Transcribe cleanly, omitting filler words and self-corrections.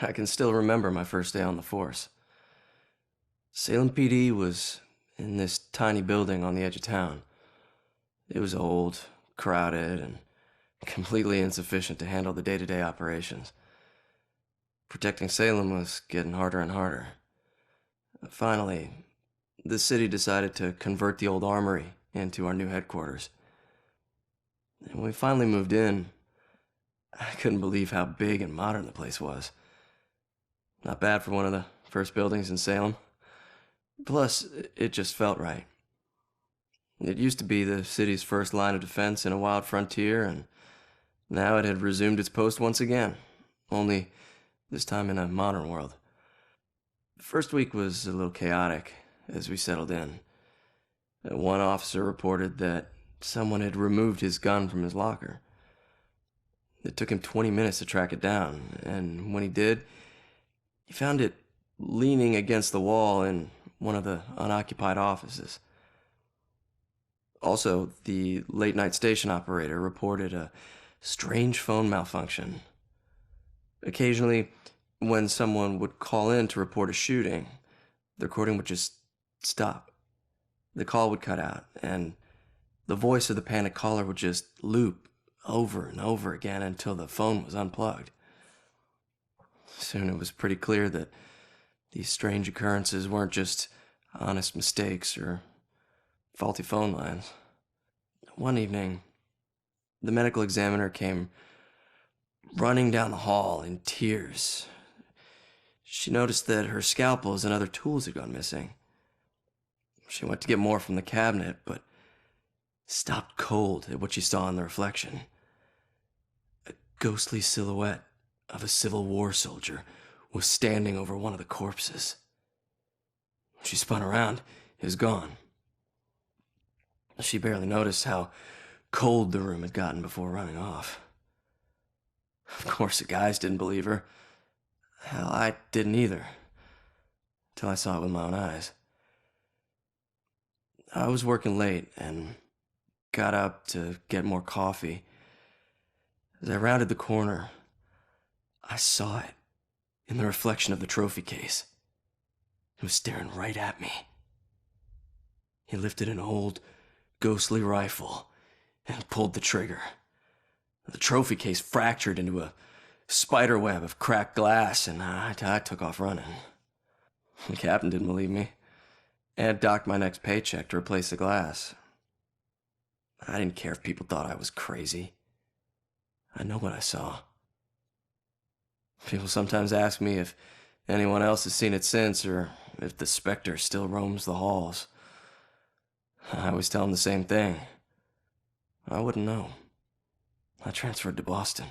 I can still remember my first day on the force. Salem PD was in this tiny building on the edge of town. It was old, crowded, and completely insufficient to handle the day-to-day operations. Protecting Salem was getting harder and harder. Finally, the city decided to convert the old armory into our new headquarters. And when we finally moved in, I couldn't believe how big and modern the place was. Not bad for one of the first buildings in Salem. Plus, it just felt right. It used to be the city's first line of defense in a wild frontier, and now it had resumed its post once again, only this time in a modern world. The first week was a little chaotic as we settled in. One officer reported that someone had removed his gun from his locker. It took him 20 minutes to track it down, and when he did, he found it leaning against the wall in one of the unoccupied offices. Also, the late-night station operator reported a strange phone malfunction. Occasionally, when someone would call in to report a shooting, the recording would just stop. The call would cut out, and the voice of the panicked caller would just loop over and over again until the phone was unplugged. Soon it was pretty clear that these strange occurrences weren't just honest mistakes or faulty phone lines. One evening, the medical examiner came running down the hall in tears. She noticed that her scalpels and other tools had gone missing. She went to get more from the cabinet, but stopped cold at what she saw in the reflection. A ghostly silhouette of a Civil War soldier was standing over one of the corpses. She spun around. It was gone. She barely noticed how cold the room had gotten before running off. Of course, the guys didn't believe her. Hell, I didn't either, till I saw it with my own eyes. I was working late and got up to get more coffee. As I rounded the corner, I saw it in the reflection of the trophy case. It was staring right at me. He lifted an old, ghostly rifle and pulled the trigger. The trophy case fractured into a spider web of cracked glass, and I took off running. The captain didn't believe me and docked my next paycheck to replace the glass. I didn't care if people thought I was crazy. I know what I saw. People sometimes ask me if anyone else has seen it since, or if the Specter still roams the halls. I always tell them the same thing. I wouldn't know. I transferred to Boston.